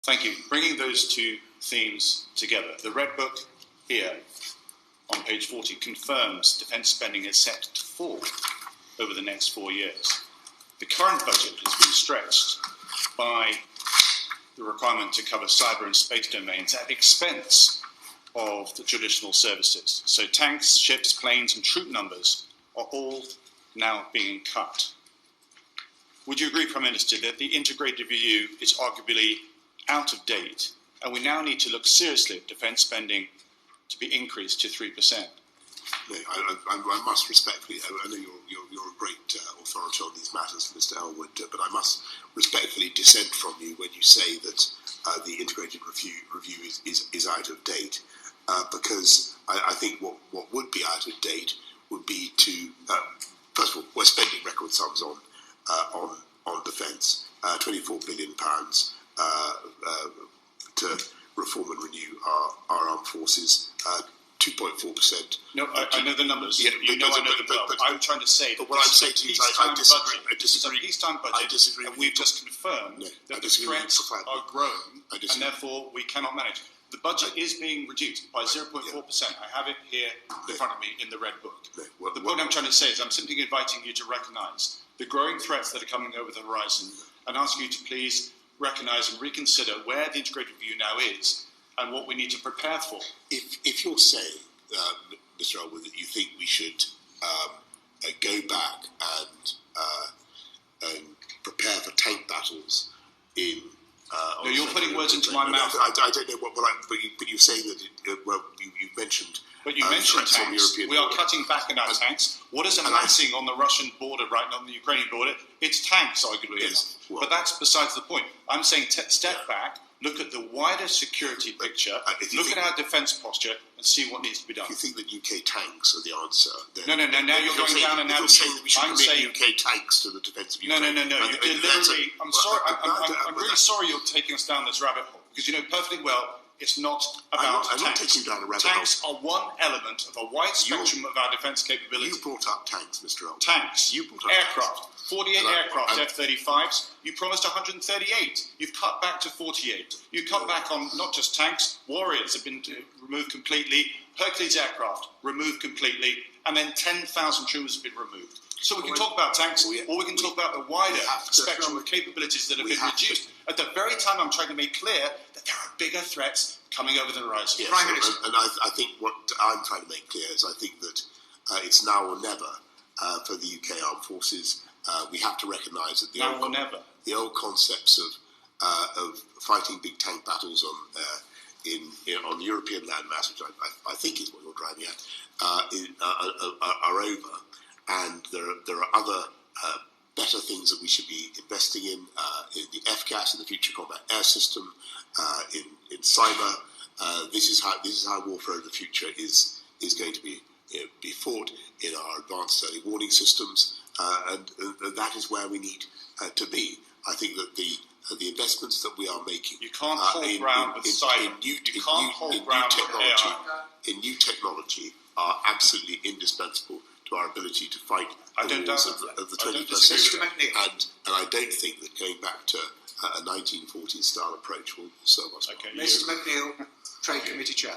Thank you. Bringing those two themes together, the Red Book here on page 40 confirms defence spending is set to fall over the next 4 years. The current budget has been stretched by the requirement to cover cyber and space domains at the expense of the traditional services. So tanks, ships, planes and troop numbers are all now being cut. Would you agree, Prime Minister, that the integrated review is arguably out of date and we now need to look seriously at defence spending to be increased to 3%? No, I must respectfully, I know you're a great authority on these matters, Mr. Ellwood, but I must respectfully dissent from you when you say that the integrated review is out of date, because I think what would be out of date would be to, first of all, we're spending record sums on defence, £24 billion to reform and renew our armed forces, 2.4%. No, I know the numbers. Yeah, I know them well. But I'm trying to say that what I'm saying to you is I disagree. This is a peacetime budget. I disagree. And we've just confirmed that the threats are growing, and therefore we cannot manage. The budget is being reduced by 0.4%. I have it here in front of me in the Red Book. The point I'm trying to say is I'm simply inviting you to recognise the growing threats that are coming over the horizon and asking you to please recognise and reconsider where the integrated review now is and what we need to prepare for. If you're saying, Mr. Ellwood, that you think we should go back and prepare for tank battles in... no, you're putting words into my mouth. I don't know but you're saying that you mentioned... But you mentioned tanks. We are cutting back on our tanks. What is amassing on the Russian border right now, on the Ukrainian border? It's tanks, arguably enough. Well, but that's besides the point. I'm saying step back, look at the wider security picture, look at our defence posture, and see what needs to be done. If you think that UK tanks are the answer, then... No, now you're going down and out. You're saying that we should commit UK tanks to the defence of Ukraine. No. You deliberately... I'm sorry. I'm really sorry you're taking us down this rabbit hole, because you know perfectly well it's not about I'm not taking you down a rabbit hole. Tanks are one element of a wide spectrum of our defence capability. You brought up tanks, Mr. Ellwood. Tanks. You brought up aircraft. Tanks. 48 aircraft, F-35s. You promised 138. You've cut back to 48. You cut back on not just tanks. Warriors have been removed completely. Hercules aircraft removed completely. And then 10,000 troopers have been removed. So we can talk about tanks, or we can talk about the wider spectrum of capabilities that have been reduced. At the very time I'm trying to make clear that there are bigger threats coming over the horizon. Yes, Prime Minister. And I think what I'm trying to make clear is I think that it's now or never for the UK Armed Forces. We have to recognise that the old concepts of fighting big tank battles on European landmass, which I think is what you're driving at, are over. And there are other better things that we should be investing in the FCAS, in the Future Combat Air System, in cyber. This is how warfare of the future is going to be fought in our advanced early warning systems, and that is where we need to be. I think that the investments that we are making, you can't hold ground with cyber. In new technology are absolutely indispensable to our ability to fight the wars of the 21st century. And I don't think that going back to a 1940s style approach will serve us well. Mr. McNeill, Trade Committee Chair.